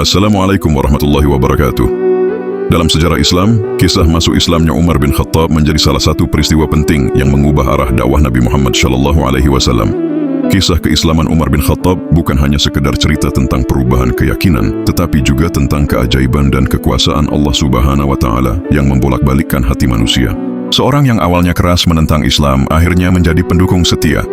Assalamualaikum warahmatullahi wabarakatuh. Dalam sejarah Islam, kisah masuk Islamnya Umar bin Khattab menjadi salah satu peristiwa penting yang mengubah arah dakwah Nabi Muhammad SAW. Kisah keislaman Umar bin Khattab bukan hanya sekedar cerita tentang perubahan keyakinan, tetapi juga tentang keajaiban dan kekuasaan Allah Subhanahu wa Ta'ala yang membolak-balikkan hati manusia. Seorang yang awalnya keras menentang Islam akhirnya menjadi pendukung setia.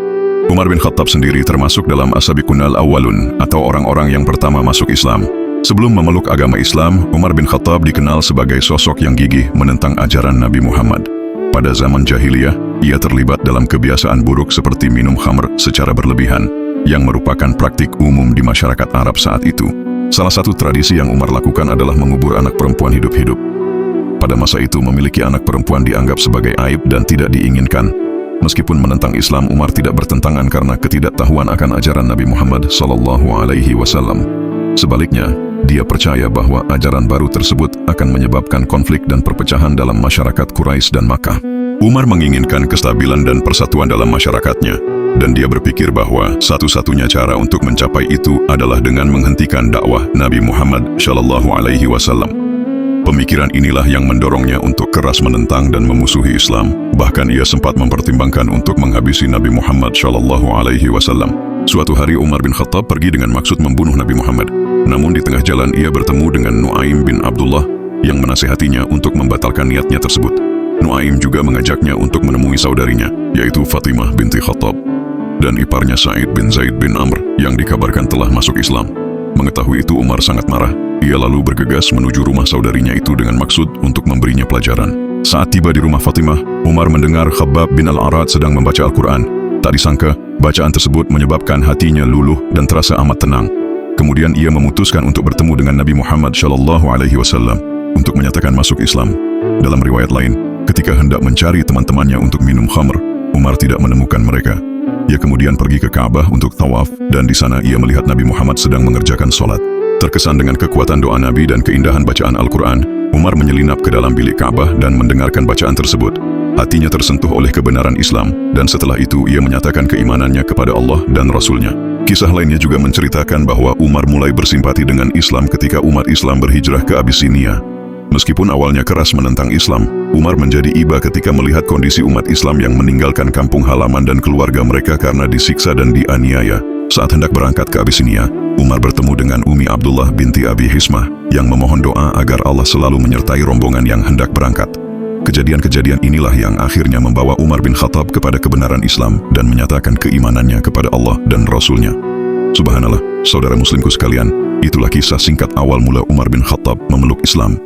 Umar bin Khattab sendiri termasuk dalam as-sabiqunal awwalun atau orang-orang yang pertama masuk Islam. Sebelum memeluk agama Islam, Umar bin Khattab dikenal sebagai sosok yang gigih menentang ajaran Nabi Muhammad. Pada zaman jahiliyah, ia terlibat dalam kebiasaan buruk seperti minum khamr secara berlebihan, yang merupakan praktik umum di masyarakat Arab saat itu. Salah satu tradisi yang Umar lakukan adalah mengubur anak perempuan hidup-hidup. Pada masa itu, memiliki anak perempuan dianggap sebagai aib dan tidak diinginkan. Meskipun menentang Islam, Umar tidak bertentangan karena ketidaktahuan akan ajaran Nabi Muhammad SAW. Sebaliknya, dia percaya bahwa ajaran baru tersebut akan menyebabkan konflik dan perpecahan dalam masyarakat Quraisy dan Makkah. Umar menginginkan kestabilan dan persatuan dalam masyarakatnya, dan dia berpikir bahwa satu-satunya cara untuk mencapai itu adalah dengan menghentikan dakwah Nabi Muhammad SAW. Pemikiran inilah yang mendorongnya untuk keras menentang dan memusuhi Islam. Bahkan ia sempat mempertimbangkan untuk menghabisi Nabi Muhammad SAW. Suatu hari Umar bin Khattab pergi dengan maksud membunuh Nabi Muhammad. Namun di tengah jalan ia bertemu dengan Nuaim bin Abdullah yang menasihatinya untuk membatalkan niatnya tersebut. Nuaim juga mengajaknya untuk menemui saudarinya, yaitu Fatimah binti Khattab, dan iparnya Sa'id bin Zaid bin Amr yang dikabarkan telah masuk Islam. Mengetahui itu Umar sangat marah. Ia lalu bergegas menuju rumah saudarinya itu dengan maksud untuk memberinya pelajaran. Saat tiba di rumah Fatimah, Umar mendengar Khabbab bin Al-Arad sedang membaca Al-Quran. Tak disangka, bacaan tersebut menyebabkan hatinya luluh dan terasa amat tenang. Kemudian ia memutuskan untuk bertemu dengan Nabi Muhammad SAW untuk menyatakan masuk Islam. Dalam riwayat lain, ketika hendak mencari teman-temannya untuk minum khamr, Umar tidak menemukan mereka. Ia kemudian pergi ke Ka'bah untuk tawaf, dan di sana ia melihat Nabi Muhammad sedang mengerjakan sholat. Terkesan dengan kekuatan doa Nabi dan keindahan bacaan Al-Quran, Umar menyelinap ke dalam bilik Ka'bah dan mendengarkan bacaan tersebut. Hatinya tersentuh oleh kebenaran Islam, dan setelah itu ia menyatakan keimanannya kepada Allah dan Rasul-Nya. Kisah lainnya juga menceritakan bahwa Umar mulai bersimpati dengan Islam ketika umat Islam berhijrah ke Abyssinia. Meskipun awalnya keras menentang Islam, Umar menjadi iba ketika melihat kondisi umat Islam yang meninggalkan kampung halaman dan keluarga mereka karena disiksa dan dianiaya. Saat hendak berangkat ke Abyssinia, Umar bertemu dengan Umi Abdullah binti Abi Hismah yang memohon doa agar Allah selalu menyertai rombongan yang hendak berangkat. Kejadian-kejadian inilah yang akhirnya membawa Umar bin Khattab kepada kebenaran Islam dan menyatakan keimanannya kepada Allah dan Rasul-Nya. Subhanallah, saudara muslimku sekalian, itulah kisah singkat awal mula Umar bin Khattab memeluk Islam.